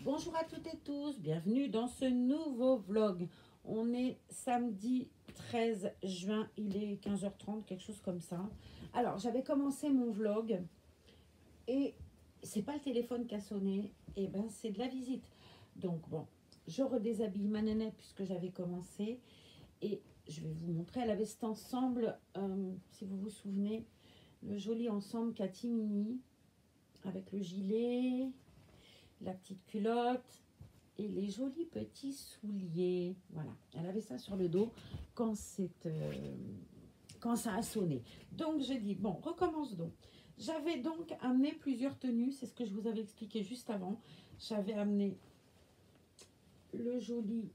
Bonjour à toutes et tous, bienvenue dans ce nouveau vlog. On est samedi 13 juin, il est 15h30, quelque chose comme ça. Alors, j'avais commencé mon vlog et c'est pas le téléphone qui a sonné, et ben c'est de la visite. Donc bon, je redéshabille ma nénette puisque j'avais commencé et je vais vous montrer. Elle avait cet ensemble, si vous vous souvenez, le joli ensemble catimini avec le gilet, la petite culotte et les jolis petits souliers. Voilà, elle avait ça sur le dos quand quand ça a sonné. Donc j'ai dit, bon, recommence donc. J'avais donc amené plusieurs tenues, c'est ce que je vous avais expliqué juste avant. J'avais amené le joli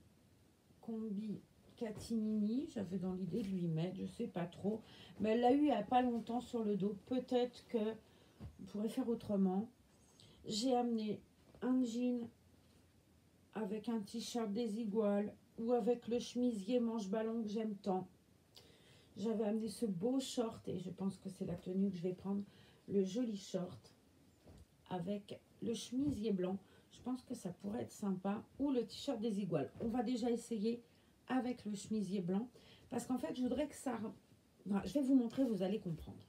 combi catimini, j'avais dans l'idée de lui mettre, je sais pas trop, mais elle l'a eu il n'y a pas longtemps sur le dos. Peut-être que on pourrait faire autrement. J'ai amené un jean avec un t-shirt désigual ou avec le chemisier manche ballon que j'aime tant. J'avais amené ce beau short et je pense que c'est la tenue que je vais prendre, le joli short avec le chemisier blanc. Je pense que ça pourrait être sympa, ou le t-shirt désigual. On va déjà essayer avec le chemisier blanc parce qu'en fait je voudrais que ça... Enfin, je vais vous montrer, vous allez comprendre.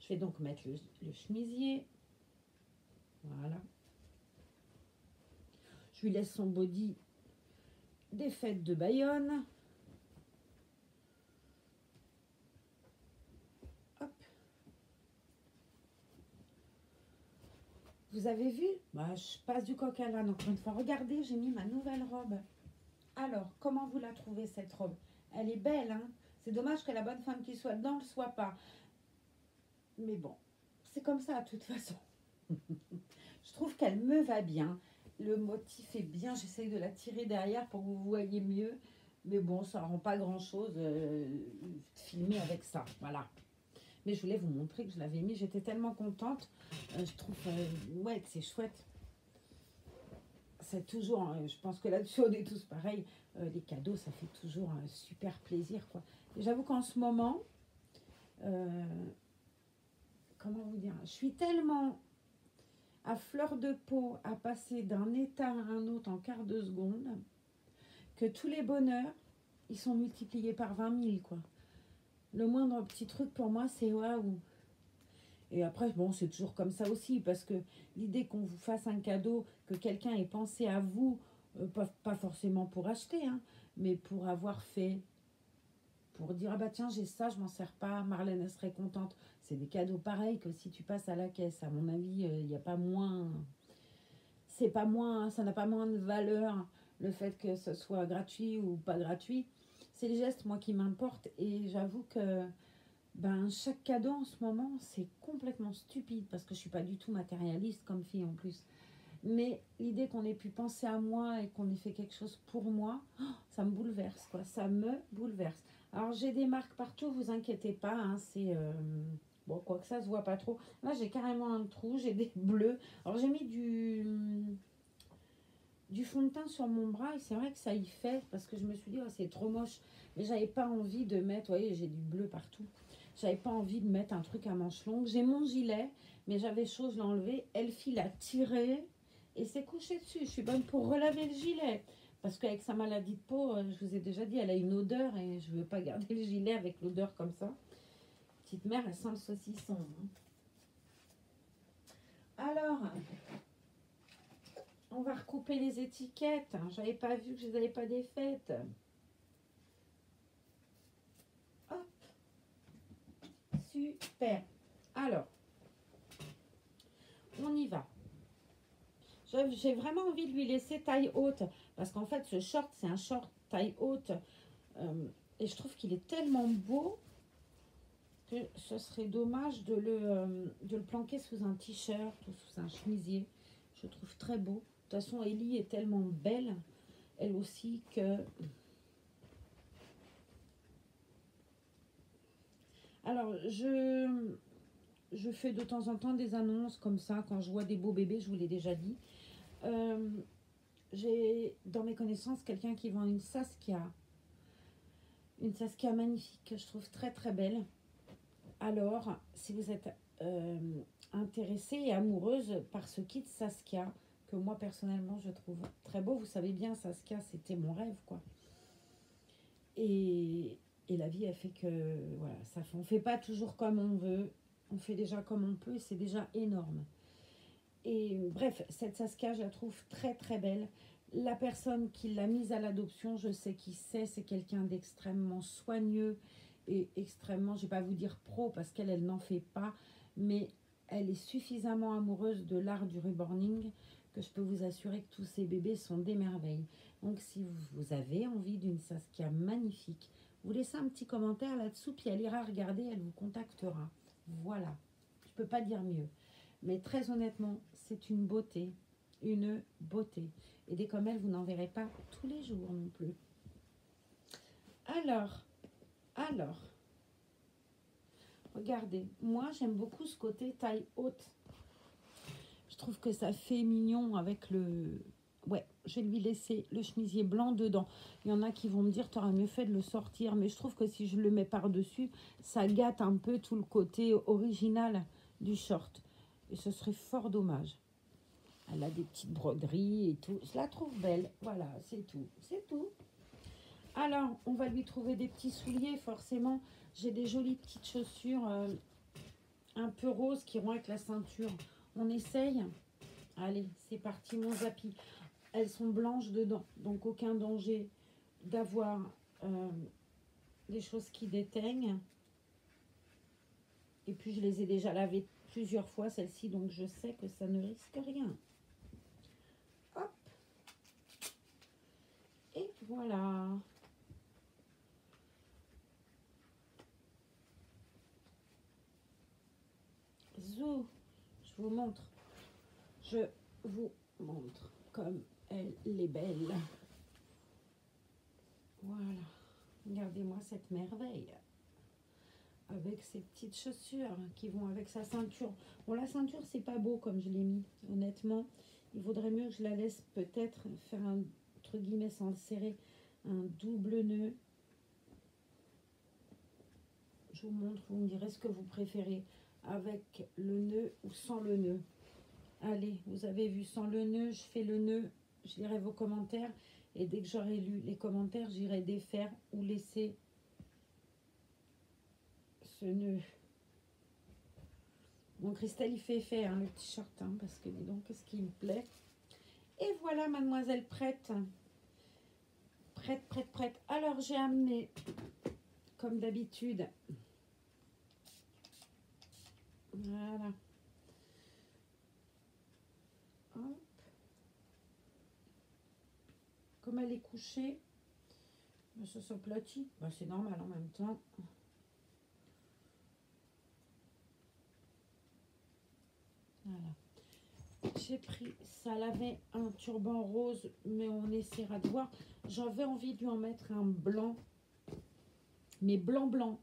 Je vais donc mettre le chemisier. Voilà. Je lui laisse son body des fêtes de Bayonne. Hop. Vous avez vu? Bah, je passe du coq à l'âne encore une fois. Regardez, j'ai mis ma nouvelle robe. Alors, comment vous la trouvez cette robe? Elle est belle, hein? C'est dommage que la bonne femme qui soit dedans ne le soit pas. Mais bon, c'est comme ça de toute façon. Je trouve qu'elle me va bien. Le motif est bien. J'essaye de la tirer derrière pour que vous voyez mieux. Mais bon, ça ne rend pas grand-chose filmer avec ça. Voilà. Mais je voulais vous montrer que je l'avais mis. J'étais tellement contente. Je trouve ouais, que c'est chouette. C'est toujours, hein, je pense que là-dessus, on est tous pareils. Les cadeaux, ça fait toujours un super plaisir, quoi. J'avoue qu'en ce moment, comment vous dire, je suis tellement à fleur de peau à passer d'un état à un autre en quart de seconde que tous les bonheurs, ils sont multipliés par 20 000, quoi. Le moindre petit truc pour moi, c'est waouh. Et après, bon, c'est toujours comme ça aussi, parce que l'idée qu'on vous fasse un cadeau, que quelqu'un ait pensé à vous, pas forcément pour acheter, hein, mais pour avoir fait, pour dire, ah bah tiens, j'ai ça, je m'en sers pas, Marlène, elle serait contente. C'est des cadeaux pareils que si tu passes à la caisse. À mon avis, il n'y a pas moins, c'est pas moins, ça n'a pas moins de valeur, le fait que ce soit gratuit ou pas gratuit. C'est le geste, moi, qui m'importe, et j'avoue que ben, chaque cadeau en ce moment, c'est complètement stupide parce que je suis pas du tout matérialiste comme fille en plus. Mais l'idée qu'on ait pu penser à moi et qu'on ait fait quelque chose pour moi, oh, ça me bouleverse, quoi. Ça me bouleverse. Alors, j'ai des marques partout, vous inquiétez pas. Hein, c'est... bon, quoi que ça se voit pas trop. Là, j'ai carrément un trou, j'ai des bleus. Alors, j'ai mis du fond de teint sur mon bras et c'est vrai que ça y fait parce que je me suis dit, oh, c'est trop moche. Mais j'avais pas envie de mettre, vous voyez, j'ai du bleu partout. J'avais pas envie de mettre un truc à manches longues. J'ai mon gilet, mais j'avais chaud, je l'ai enlevé. Elfie l'a tiré et s'est couchée dessus. Je suis bonne pour relaver le gilet. Parce qu'avec sa maladie de peau, je vous ai déjà dit, elle a une odeur et je veux pas garder le gilet avec l'odeur comme ça. Petite mère, elle sent le saucisson. Hein. Alors, on va recouper les étiquettes. J'avais pas vu que je les avais pas défaites. Hop. Super. Alors, on y va. J'ai vraiment envie de lui laisser taille haute. Parce qu'en fait, ce short, c'est un short taille haute. Et je trouve qu'il est tellement beau que ce serait dommage de le planquer sous un t-shirt ou sous un chemisier. Je trouve très beau. De toute façon, Ellie est tellement belle, elle aussi, que... Alors, je fais de temps en temps des annonces comme ça quand je vois des beaux bébés, je vous l'ai déjà dit. J'ai dans mes connaissances quelqu'un qui vend une Saskia magnifique que je trouve très très belle. Alors, si vous êtes intéressée et amoureuse par ce kit Saskia que moi, personnellement, je trouve très beau. Vous savez bien, Saskia, c'était mon rêve, quoi. Et la vie, elle fait que, voilà, on ne fait pas toujours comme on veut. On fait déjà comme on peut et c'est déjà énorme. Et bref, cette Saskia, je la trouve très, très belle. La personne qui l'a mise à l'adoption, je sais qui c'est quelqu'un d'extrêmement soigneux et extrêmement, je ne vais pas vous dire pro parce qu'elle, elle n'en fait pas, mais elle est suffisamment amoureuse de l'art du reborning que je peux vous assurer que tous ces bébés sont des merveilles. Donc si vous avez envie d'une Saskia magnifique, vous laissez un petit commentaire là-dessous, puis elle ira regarder, elle vous contactera. Voilà, je ne peux pas dire mieux. Mais très honnêtement, c'est une beauté, une beauté. Et des comme elle, vous n'en verrez pas tous les jours non plus. Alors, regardez, moi j'aime beaucoup ce côté taille haute. Je trouve que ça fait mignon avec le... Ouais, je vais lui laisser le chemisier blanc dedans. Il y en a qui vont me dire, tu aurais mieux fait de le sortir. Mais je trouve que si je le mets par-dessus, ça gâte un peu tout le côté original du short. Et ce serait fort dommage. Elle a des petites broderies et tout. Je la trouve belle. Voilà, c'est tout. C'est tout. Alors, on va lui trouver des petits souliers, forcément. J'ai des jolies petites chaussures un peu roses qui vont avec la ceinture. On essaye. Allez, c'est parti, mon Zappy. Elles sont blanches dedans, donc aucun danger d'avoir des choses qui déteignent. Et puis, je les ai déjà lavées plusieurs fois, celles-ci, donc je sais que ça ne risque rien. Hop. Et voilà. Zou, je vous montre. Je vous montre comme elle est belle. Voilà. Regardez-moi cette merveille. Avec ses petites chaussures qui vont avec sa ceinture. Bon, la ceinture, c'est pas beau comme je l'ai mis. Honnêtement, il vaudrait mieux que je la laisse peut-être faire un, entre guillemets, sans le serrer, un double nœud. Je vous montre, vous me direz ce que vous préférez, avec le nœud ou sans le nœud. Allez, vous avez vu sans le nœud, je fais le nœud, je lirai vos commentaires. Et dès que j'aurai lu les commentaires, j'irai défaire ou laisser ce nœud. Mon Christelle, il fait effet, hein, le t-shirt, hein, parce que dis donc, qu'est-ce qui me plaît. Et voilà, mademoiselle, prête. Prête. Alors, j'ai amené, comme d'habitude, voilà. Hop. Comme elle est couchée, ça s'aplatit. Ben, c'est normal en même temps. Voilà. J'ai pris, ça avait un turban rose, mais on essaiera de voir. J'avais envie de lui en mettre un blanc, mais blanc.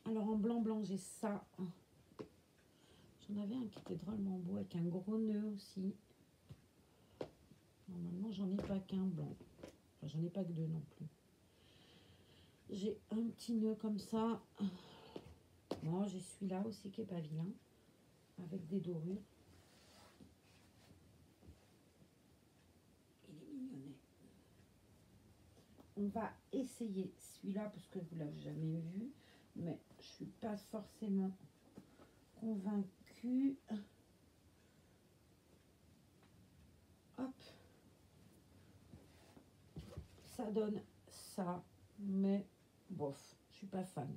Alors en blanc, j'ai ça. J'en avais un qui était drôlement beau, avec un gros nœud aussi. Normalement, j'en ai pas qu'un blanc. Enfin, j'en ai pas que deux non plus. J'ai un petit nœud comme ça. Bon, j'ai celui-là aussi qui est pas vilain, avec des dorures. Il est mignonnet. On va essayer celui-là parce que vous l'avez jamais vu, mais je suis pas forcément convaincue. Hop. Ça donne ça, mais bof, je suis pas fan.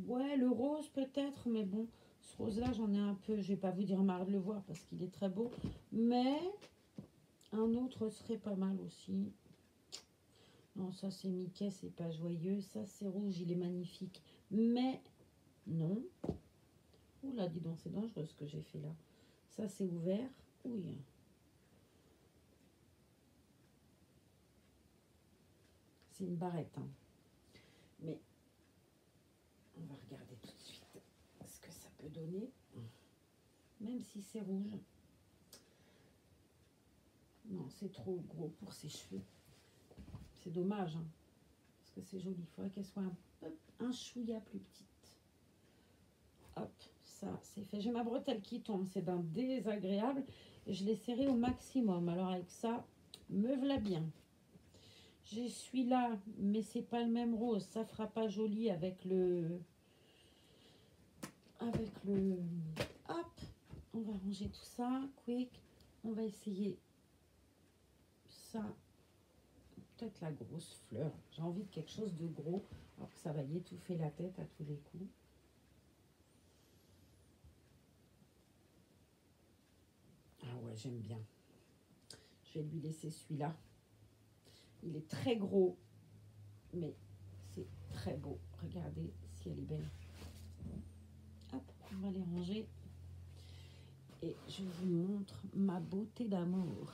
Ouais, le rose peut-être, mais bon, ce rose-là, j'en ai un peu, je vais pas vous dire marre de le voir parce qu'il est très beau, mais un autre serait pas mal aussi. Non, ça c'est Mickey, c'est pas joyeux. Ça c'est rouge, il est magnifique. Mais non. Oula, dis donc, c'est dangereux ce que j'ai fait là. Ça c'est ouvert. Oui. C'est une barrette. Hein. Mais on va regarder tout de suite ce que ça peut donner. Même si c'est rouge. Non, c'est trop gros pour ses cheveux. C'est dommage. Hein, parce que c'est joli. Il faudrait qu'elle soit un chouïa plus petite. Hop, ça, c'est fait. J'ai ma bretelle qui tombe, c'est d'un désagréable. Et je l'ai serré au maximum. Alors avec ça, me voilà bien. J'ai celui-là, mais c'est pas le même rose. Ça fera pas joli avec le... Hop, on va ranger tout ça, quick. On va essayer ça. Peut-être la grosse fleur. J'ai envie de quelque chose de gros, alors que ça va y étouffer la tête à tous les coups. Ah ouais, j'aime bien. Je vais lui laisser celui-là. Il est très gros, mais c'est très beau. Regardez si elle est belle. Hop, on va les ranger. Et je vous montre ma beauté d'amour.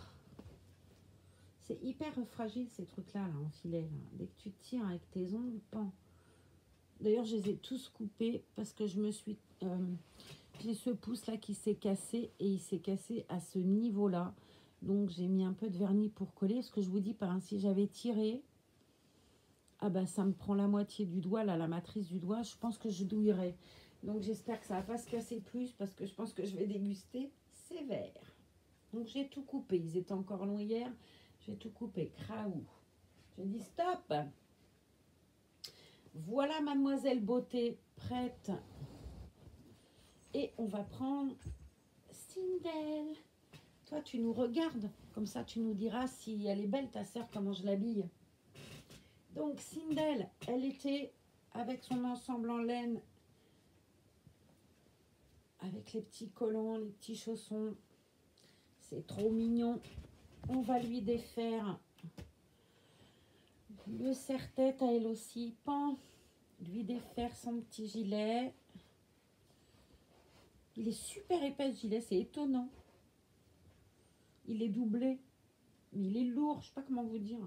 C'est hyper fragile ces trucs-là, là, en filet. Là. Dès que tu tires avec tes ongles, pan. D'ailleurs, je les ai tous coupés parce que je me suis... j'ai ce pouce-là qui s'est cassé et il s'est cassé à ce niveau-là. Donc, j'ai mis un peu de vernis pour coller. Ce que je vous dis, par ainsi, j'avais tiré... Ah bah ça me prend la moitié du doigt, là, la matrice du doigt. Je pense que je douillerai. Donc j'espère que ça va pas se casser plus parce que je pense que je vais déguster sévère. Donc j'ai tout coupé. Ils étaient encore longs hier. J'ai tout coupé. Craou. Je dis stop. Voilà Mademoiselle Beauté prête. Et on va prendre Sindel. Toi tu nous regardes. Comme ça tu nous diras si elle est belle ta sœur, comment je l'habille. Donc Sindel, elle était avec son ensemble en laine, avec les petits collants, les petits chaussons. C'est trop mignon. On va lui défaire le serre-tête à elle aussi. Pan, lui défaire son petit gilet. Il est super épais ce gilet, c'est étonnant. Il est doublé, mais il est lourd, je sais pas comment vous dire.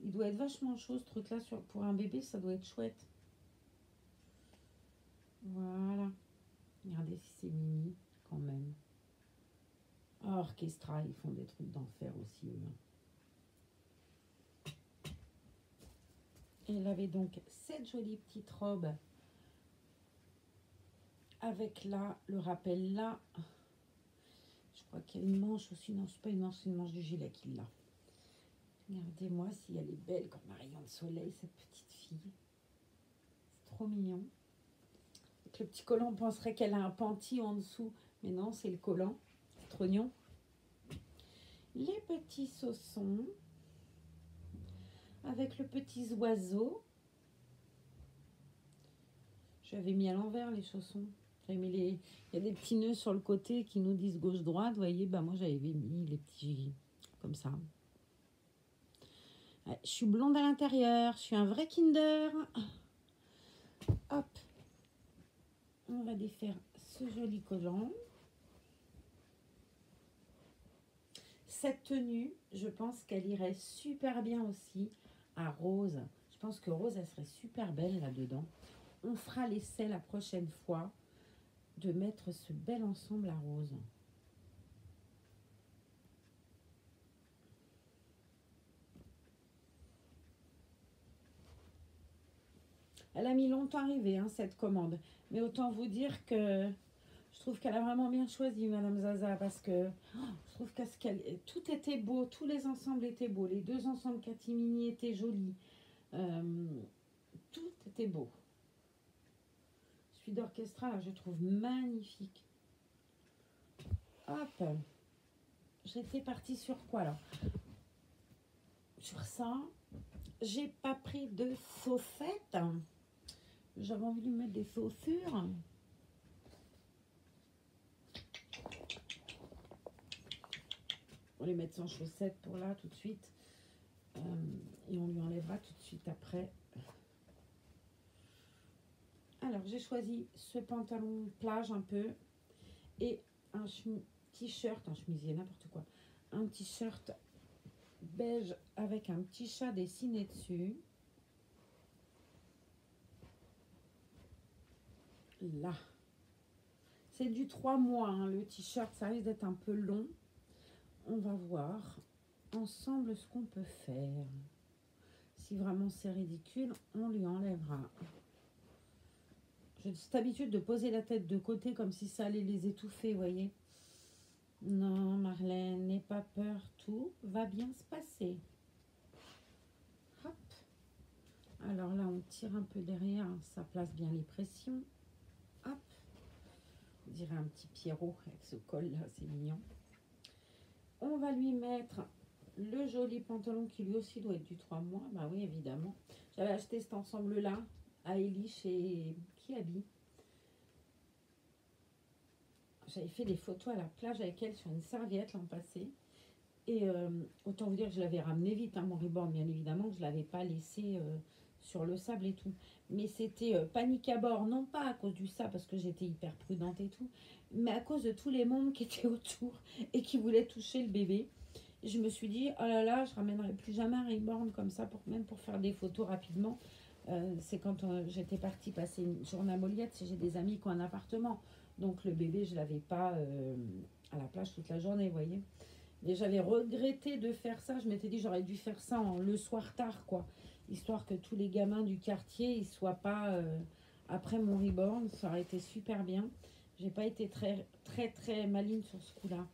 Il doit être vachement chaud ce truc-là. Pour un bébé, ça doit être chouette. Voilà. Regardez si c'est mimi, quand même. Oh, Orchestra, ils font des trucs d'enfer aussi, eux. Et elle avait donc cette jolie petite robe. Avec là, le rappel là. Je crois qu'il y a une manche aussi. Non, c'est pas une manche, c'est une manche du gilet qu'il a. Regardez-moi si elle est belle comme un rayon de soleil, cette petite fille. C'est trop mignon. Avec le petit collant, on penserait qu'elle a un panty en dessous. Mais non, c'est le collant. C'est trop mignon. Les petits saussons. Avec le petit oiseau. J'avais mis à l'envers les chaussons. J'avais mis les... Il y a des petits nœuds sur le côté qui nous disent gauche-droite. Vous voyez, bah moi j'avais mis les petits comme ça. Ouais, je suis blonde à l'intérieur. Je suis un vrai Kinder. Hop. On va défaire ce joli collant. Cette tenue, je pense qu'elle irait super bien aussi à Rose. Je pense que Rose, elle serait super belle là-dedans. On fera l'essai la prochaine fois de mettre ce bel ensemble à Rose. Elle a mis longtemps à arriver, hein, cette commande. Mais autant vous dire que je trouve qu'elle a vraiment bien choisi, Madame Zaza, parce que je trouve tout était beau, tous les ensembles étaient beaux. Les deux ensembles catimini étaient jolis. Tout était beau. Celui d'Orchestra, je trouve magnifique. Hop. J'étais partie sur quoi, alors? Sur ça. J'ai pas pris de chaussettes. J'avais envie de lui mettre des chaussures. On va les mettre sans chaussettes pour là, tout de suite. Et on lui enlèvera tout de suite après. Alors, j'ai choisi ce pantalon plage un peu. Et un t-shirt, un chemisier, n'importe quoi. Un t-shirt beige avec un petit chat dessiné dessus. Là. C'est du 3 mois, hein, le t-shirt, ça risque d'être un peu long. On va voir ensemble ce qu'on peut faire. Si vraiment c'est ridicule, on lui enlèvera. J'ai cette habitude de poser la tête de côté comme si ça allait les étouffer, vous voyez. Non, Marlène, n'aie pas peur, tout va bien se passer. Hop. Alors là, on tire un peu derrière, ça place bien les pressions. Hop. On dirait un petit Pierrot avec ce col là, c'est mignon. On va lui mettre le joli pantalon qui lui aussi doit être du 3 mois. Bah oui, évidemment. J'avais acheté cet ensemble-là à Ellie chez Kiabi. J'avais fait des photos à la plage avec elle sur une serviette l'an passé. Et autant vous dire que je l'avais ramené vite, hein, mon reborn, bien évidemment, que je ne l'avais pas laissé sur le sable et tout. Mais c'était panique à bord, non pas à cause du sable, parce que j'étais hyper prudente et tout, mais à cause de tous les mondes qui étaient autour et qui voulaient toucher le bébé. Je me suis dit, oh là là, je ramènerai plus jamais un reborn comme ça, même pour faire des photos rapidement. C'est quand j'étais partie passer une journée à Moliette, j'ai des amis qui ont un appartement. Donc le bébé, je ne l'avais pas à la plage toute la journée, vous voyez. Et j'avais regretté de faire ça. Je m'étais dit, j'aurais dû faire ça le soir tard, quoi. Histoire que tous les gamins du quartier, ils soient pas après mon reborn. Ça aurait été super bien. J'ai pas été très maligne sur ce coup-là.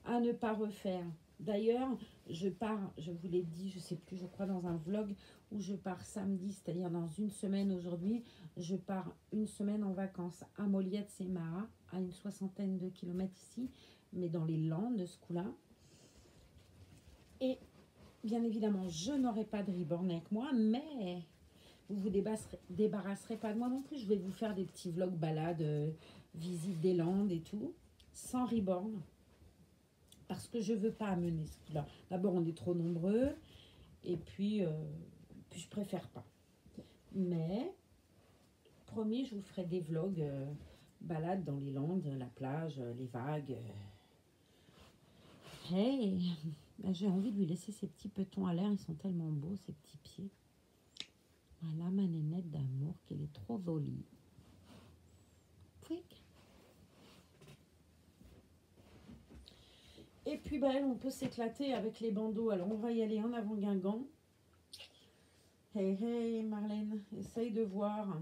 À ne pas refaire. D'ailleurs, je pars, je vous l'ai dit, je sais plus, je crois dans un vlog où je pars samedi, c'est-à-dire dans une semaine aujourd'hui. Je pars une semaine en vacances à Moliette-Sémara, à une 60aine de kilomètres ici, mais dans les Landes, ce coup-là. Et bien évidemment, je n'aurai pas de reborn avec moi, mais vous vous débarrasserez pas de moi non plus. Je vais vous faire des petits vlogs balades, visite des Landes et tout, sans reborn. Parce que je ne veux pas amener ce coup-là. D'abord, on est trop nombreux. Et puis je préfère pas. Mais, promis, je vous ferai des vlogs balades dans les Landes, la plage, les vagues. Hey, j'ai envie de lui laisser ses petits petons à l'air. Ils sont tellement beaux, ces petits pieds. Voilà ma nénette d'amour, qu'elle est trop jolie. Quick. Et puis, elle, on peut s'éclater avec les bandeaux. Alors, on va y aller en avant Guingamp. Hey, Marlène, essaye de voir.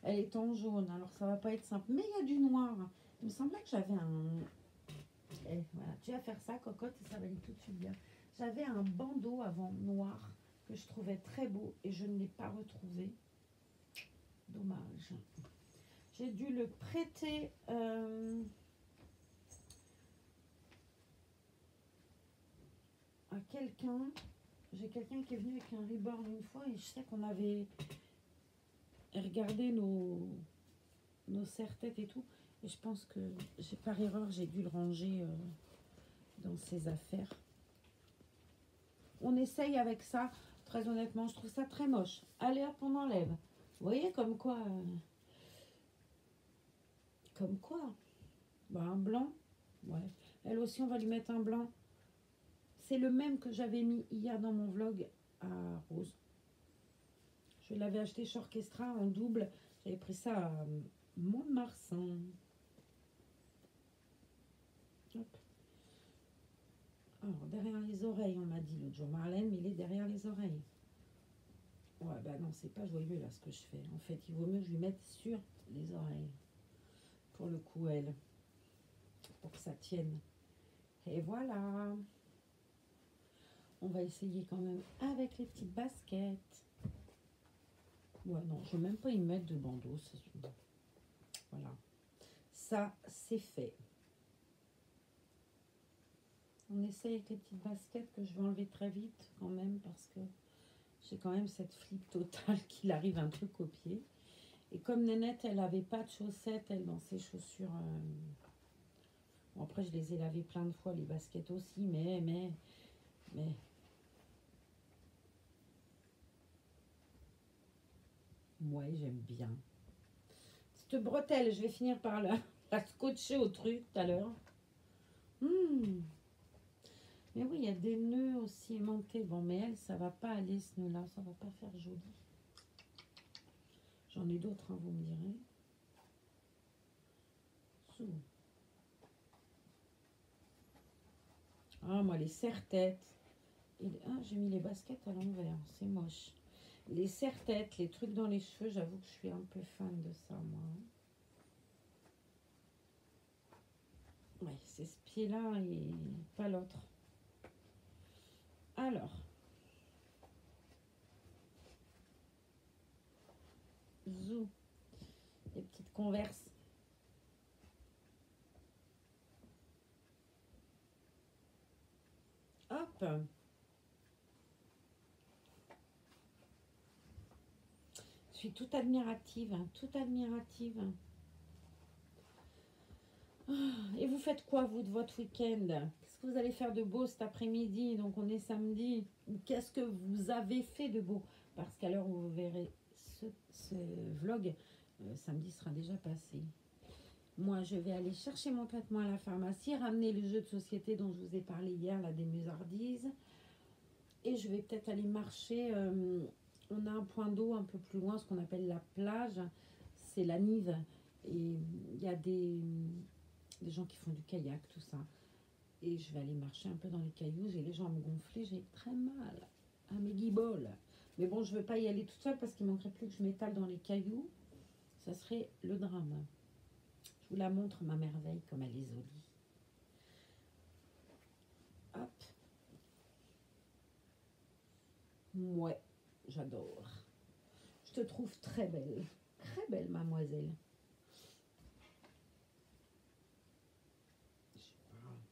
Elle est en jaune, alors ça va pas être simple. Mais il y a du noir. Il me semblait que j'avais un... voilà, tu vas faire ça, cocotte, et ça va aller tout de suite bien. J'avais un bandeau avant noir que je trouvais très beau et je ne l'ai pas retrouvé. Dommage. J'ai dû le prêter à quelqu'un. J'ai quelqu'un qui est venu avec un reborn une fois et je sais qu'on avait regardé nos serre-têtes et tout. Et je pense que par erreur, j'ai dû le ranger dans ses affaires. On essaye avec ça. Très honnêtement, je trouve ça très moche. Allez hop, on enlève. Vous voyez comme quoi comme quoi bah, un blanc. Ouais. Elle aussi, on va lui mettre un blanc. C'est le même que j'avais mis hier dans mon vlog à Rose. Je l'avais acheté chez Orchestra en double. J'avais pris ça à Mont-de-Marsan. Hop. Alors, derrière les oreilles, on m'a dit l'autre jour, Marlène, mais il est derrière les oreilles. Ouais, bah non, c'est pas joyeux là ce que je fais. En fait, il vaut mieux que je lui mette sur les oreilles. Pour le coup, elle. Pour que ça tienne. Et voilà. On va essayer quand même avec les petites baskets. Ouais, non, je ne vais même pas y mettre de bandeau. Voilà. Ça, c'est fait. On essaye avec les petites baskets que je vais enlever très vite quand même parce que j'ai quand même cette flip totale qu'il arrive un truc au pied. Et comme Nénette, elle n'avait pas de chaussettes, elle, dans ses chaussures. Bon, après, je les ai lavées plein de fois, les baskets aussi, mais. Ouais, j'aime bien. Cette bretelle, je vais finir par la scotcher au truc tout à l'heure. Mais oui, il y a des nœuds aussi aimantés. Bon, mais elle, ça va pas aller ce nœud-là. Ça va pas faire joli. J'en ai d'autres, hein, vous me direz. Ah, moi, les serre-têtes. Ah, j'ai mis les baskets à l'envers. C'est moche. Les serre-têtes, les trucs dans les cheveux, j'avoue que je suis un peu fan de ça, moi. Ouais, c'est ce pied-là et pas l'autre. Alors, zou, les petites converses. Hop. Je suis toute admirative, hein, toute admirative. Et vous faites quoi, vous, de votre week-end? Qu'est-ce que vous allez faire de beau cet après-midi? Donc, on est samedi. Qu'est-ce que vous avez fait de beau? Parce qu'à l'heure où vous verrez ce vlog, samedi sera déjà passé. Moi, je vais aller chercher mon traitement à la pharmacie, ramener le jeu de société dont je vous ai parlé hier, la des musardises. Et je vais peut-être aller marcher. On a un point d'eau un peu plus loin, ce qu'on appelle la plage. C'est la Nive. Et il y a des gens qui font du kayak, tout ça. Et je vais aller marcher un peu dans les cailloux. J'ai les jambes gonflées, j'ai très mal à mes guiboles. Mais bon, je ne veux pas y aller toute seule parce qu'il manquerait plus que je m'étale dans les cailloux. Ça serait le drame. Je vous la montre, ma merveille, comme elle est jolie. Hop. Ouais, j'adore. Je te trouve très belle, mademoiselle.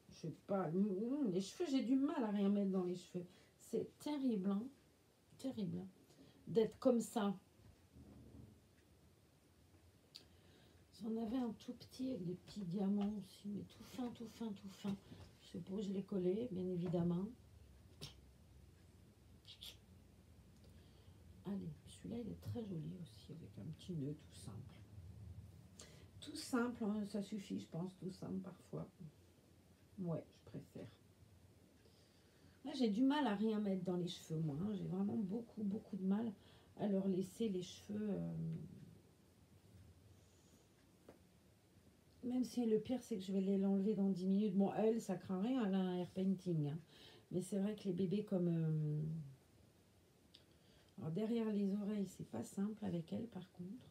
Je sais pas, les cheveux, j'ai du mal à rien mettre dans les cheveux. C'est terrible, hein, terrible, d'être comme ça. J'en avais un tout petit avec des petits diamants aussi, mais tout fin, tout fin, tout fin. Je sais pas où je l'ai collé, bien évidemment. Allez, celui-là, il est très joli aussi, avec un petit nœud tout simple. Tout simple, hein, ça suffit, je pense, tout simple parfois. Ouais, je préfère. Là, j'ai du mal à rien mettre dans les cheveux, moi. Hein. J'ai vraiment beaucoup, beaucoup de mal à leur laisser les cheveux. Même si le pire, c'est que je vais l'enlever dans 10 minutes. Bon, elle, ça craint rien, elle a un hair painting. Hein. Mais c'est vrai que les bébés comme... Alors, derrière les oreilles, c'est pas simple avec elle, par contre.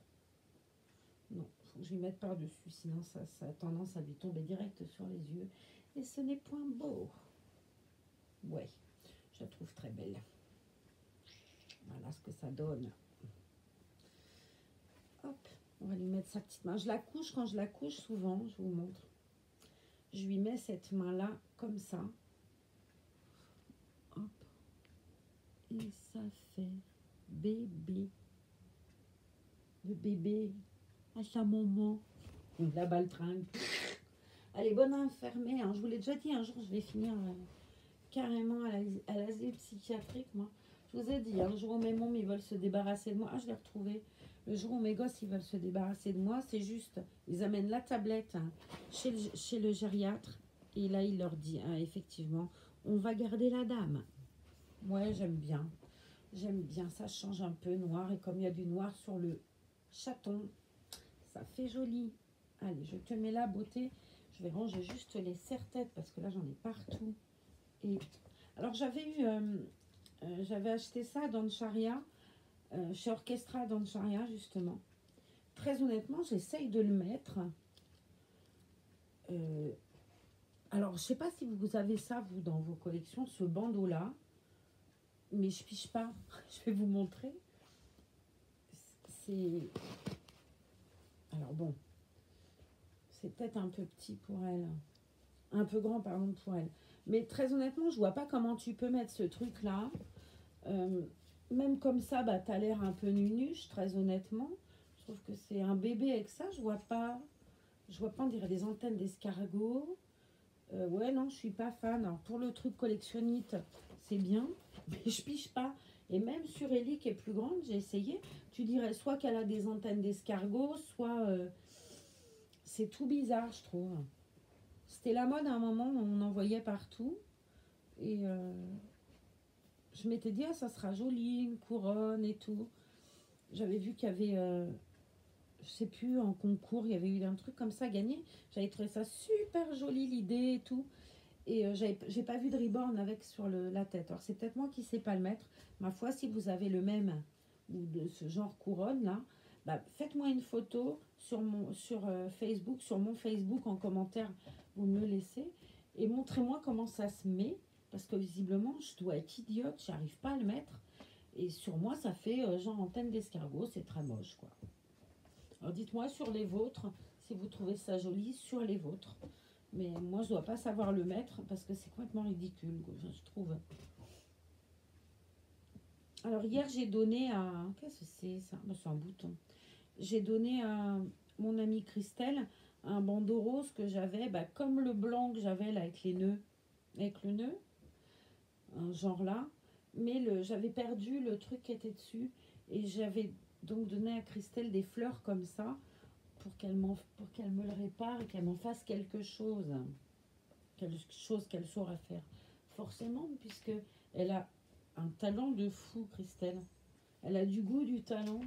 Non, il faut que je lui mette par-dessus, sinon ça a tendance à lui tomber direct sur les yeux. Et ce n'est point beau. Ouais, je la trouve très belle. Voilà ce que ça donne. Hop, on va lui mettre sa petite main. Je la couche, quand je la couche, souvent, je vous montre. Je lui mets cette main-là, comme ça. Hop. Et ça fait bébé. Le bébé à sa maman. La baltringue. Allez, bonne infirmière. Hein. Je vous l'ai déjà dit, un jour, je vais finir carrément à l'asile psychiatrique, moi. Je vous ai dit, un jour où mes mômes, ils veulent se débarrasser de moi. Ah, je l'ai retrouvé. Le jour où mes gosses, ils veulent se débarrasser de moi, c'est juste, ils amènent la tablette hein, chez le gériatre. Et là, il leur dit, hein, effectivement, on va garder la dame. Ouais, j'aime bien. J'aime bien, ça change un peu noir. Et comme il y a du noir sur le chaton, ça fait joli. Allez, je te mets la beauté. Je vais ranger juste les serre-têtes parce que là, j'en ai partout. Et alors, j'avais acheté ça dans Charia, chez Orchestra dans Charia, justement. Très honnêtement, j'essaye de le mettre. Alors, je sais pas si vous avez ça, vous, dans vos collections, ce bandeau-là. Mais je piche pas. Je vais vous montrer. C'est... Alors bon, c'est peut-être un peu petit pour elle. Un peu grand, pardon, pour elle. Mais très honnêtement, je vois pas comment tu peux mettre ce truc-là. Même comme ça, bah, tu as l'air un peu nunuche, très honnêtement. Je trouve que c'est un bébé avec ça. Je vois pas, on dirait des antennes d'escargot. Ouais, non, je suis pas fan. Alors, pour le truc collectionnite, c'est bien, mais je piche pas. Et même sur Ellie, qui est plus grande, j'ai essayé. Tu dirais soit qu'elle a des antennes d'escargot, soit... c'est tout bizarre, je trouve. C'était la mode à un moment, on en voyait partout. Et je m'étais dit, ah, ça sera joli, une couronne et tout. J'avais vu qu'il y avait, je sais plus, en concours, il y avait eu un truc comme ça gagné. J'avais trouvé ça super joli, l'idée et tout. Et j'ai pas vu de riborne avec sur la tête. Alors, c'est peut-être moi qui sais pas le mettre. Ma foi, si vous avez le même ou de ce genre couronne là, bah, faites-moi une photo sur Facebook, sur mon Facebook en commentaire, vous me le laissez, et montrez-moi comment ça se met, parce que visiblement je dois être idiote, j'arrive pas à le mettre, et sur moi ça fait genre antenne d'escargot, c'est très moche quoi. Alors dites-moi sur les vôtres, si vous trouvez ça joli, sur les vôtres. Mais moi je dois pas savoir le mettre, parce que c'est complètement ridicule, quoi, je trouve. Alors hier j'ai donné à... Qu'est-ce que c'est ça? Bah, c'est un bouton. J'ai donné à mon amie Christelle un bandeau rose que j'avais, bah, comme le blanc que j'avais là avec les nœuds, avec le nœud, un genre là. Mais j'avais perdu le truc qui était dessus et j'avais donc donné à Christelle des fleurs comme ça pour qu'elle me le répare et qu'elle m'en fasse quelque chose qu'elle saura faire. Forcément, puisque elle a un talent de fou, Christelle. Elle a du goût, du talent,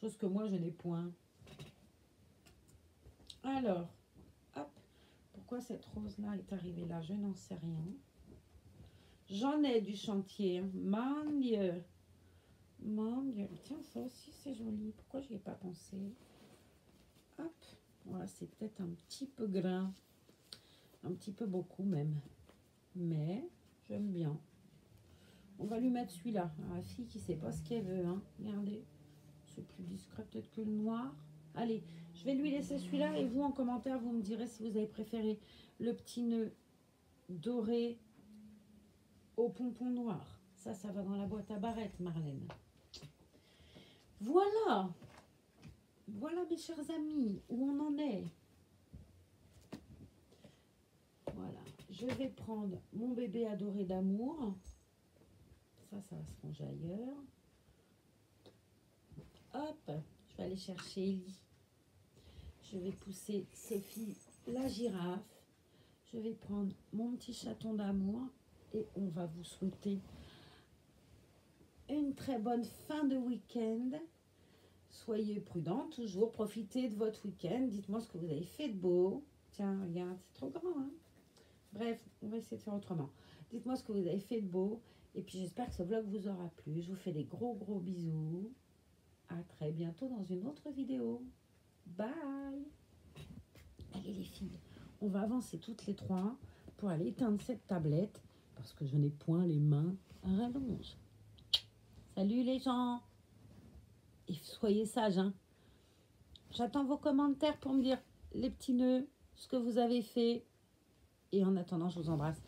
chose que moi je n'ai point. Alors, hop, pourquoi cette rose-là est arrivée là? Je n'en sais rien. J'en ai du chantier. Mon Dieu. Mon Dieu. Tiens, ça aussi c'est joli. Pourquoi je n'y ai pas pensé? Hop. Voilà, c'est peut-être un petit peu grain. Un petit peu beaucoup même. Mais j'aime bien. On va lui mettre celui-là. La fille qui ne sait pas ce qu'elle veut. Hein. Regardez. C'est plus discret peut-être que le noir. Allez, je vais lui laisser celui-là. Et vous, en commentaire, vous me direz si vous avez préféré le petit nœud doré au pompon noir. Ça va dans la boîte à barrettes, Marlène. Voilà. Voilà, mes chers amis, où on en est. Voilà. Je vais prendre mon bébé adoré d'amour. Ça va se ranger ailleurs. Hop, je vais aller chercher Ellie. Je vais pousser Sophie, la girafe. Je vais prendre mon petit chaton d'amour. Et on va vous souhaiter une très bonne fin de week-end. Soyez prudents, toujours. Profitez de votre week-end. Dites-moi ce que vous avez fait de beau. Tiens, regarde, c'est trop grand. Hein. Bref, on va essayer de faire autrement. Dites-moi ce que vous avez fait de beau. Et puis j'espère que ce vlog vous aura plu. Je vous fais des gros bisous. À très bientôt dans une autre vidéo. Bye. Allez les filles, on va avancer toutes les trois pour aller éteindre cette tablette parce que je n'ai point les mains rallonges. Salut les gens. Et soyez sages. Hein. J'attends vos commentaires pour me dire les petits nœuds, ce que vous avez fait. Et en attendant, je vous embrasse.